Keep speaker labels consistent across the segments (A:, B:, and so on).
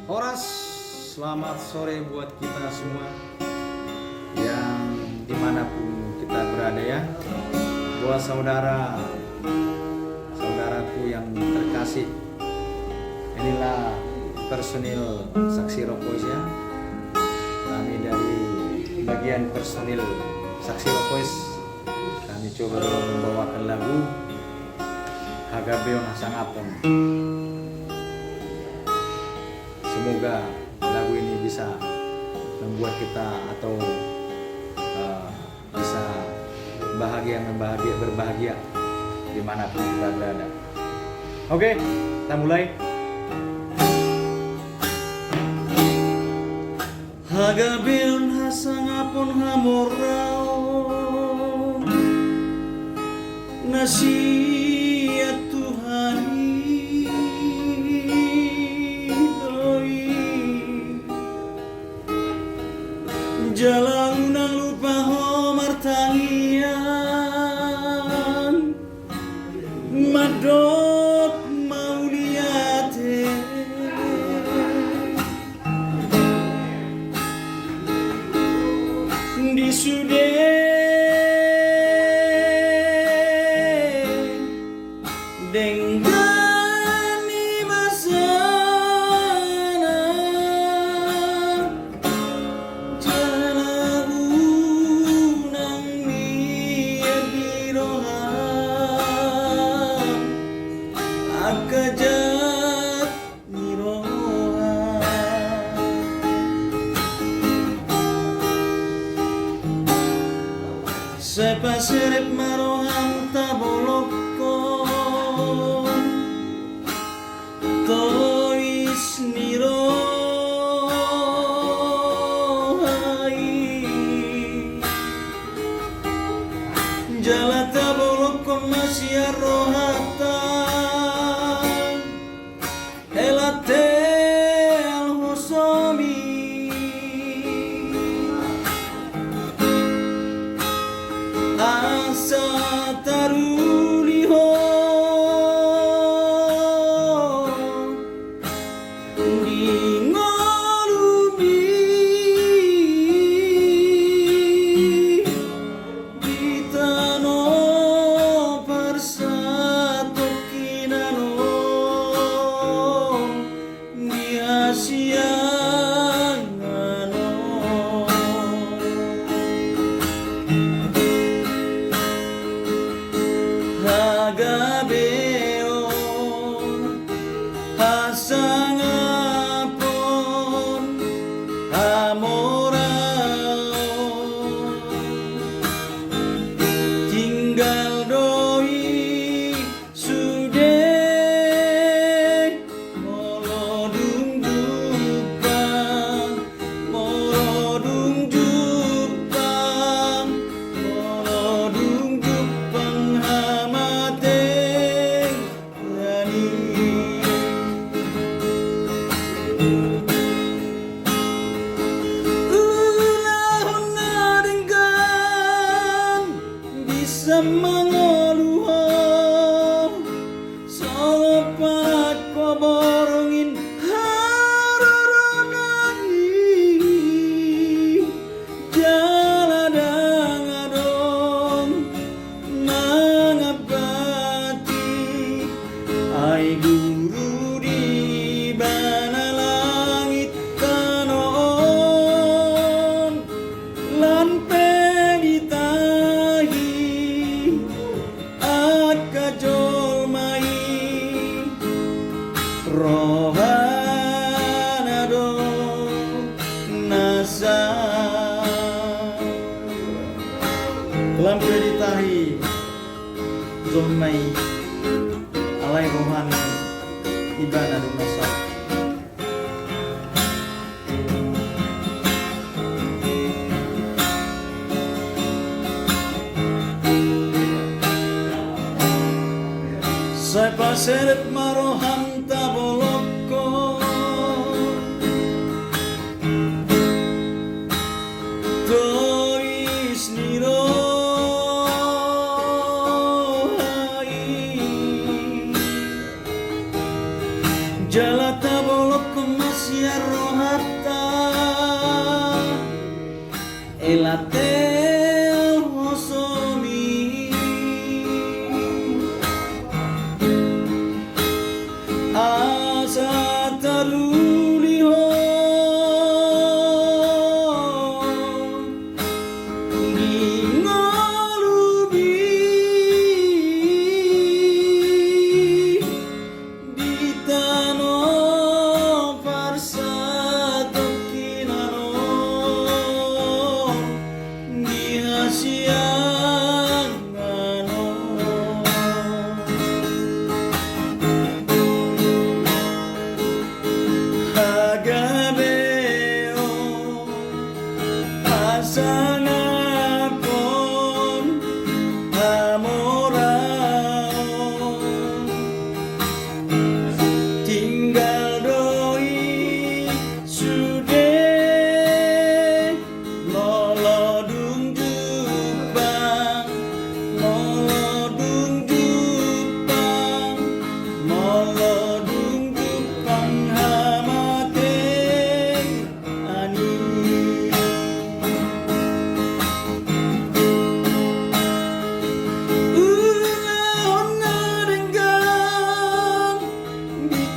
A: Horas, selamat sore buat kita semua yang dimanapun kita berada ya. Buat saudaraku yang terkasih, inilah personil Saksi Rock Voice ya. Kami dari bagian personil Saksi Rock Voice, kami coba membawakan lagu Hagabeon Hasangapon. Semoga lagu ini bisa membuat kita atau bisa berbahagia dimanapun kita berada. Oke, kita mulai. Hagabeon hasangapon hamorao nasihat Tuhani jalan lupa homar talian madok mau liate di sude denggani masana jana unang mia biroham akajat miroham sepaseret maroham tabolokon tois nirohai jalata bolokon masya rohata elate al-hosomi asa taruliho di ngolumi ditano parsato kinano di asiangano Hagabeon hasangapon hamorao tinggal doi sude molodung jupang molodung jupang molodung jupang hamateng rani ulahun naringkan bisa mengoluh sopat ko borongin haroroni jaladang adong mangabati ay guru di bana langit kanon lan pelitahi at kajol mai rohanado nasa lan pelitahi zolmai alai rohani ibana dunasa. Saya paseret maroham taboloko tois nirohai jalata bolok masya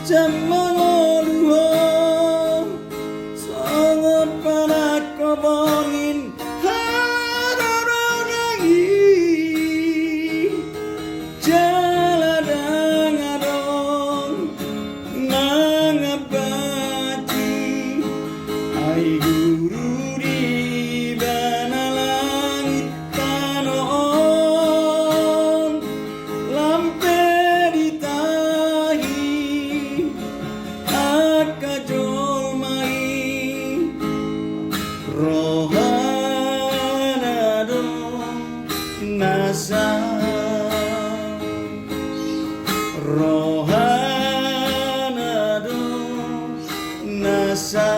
A: Jamangoluho sangat panak kobongin haroronagi jaladang adong nangabaci ai guru di bana langit tanon lampe di tahi akajol mai rohana dong nasa rohana dong nasa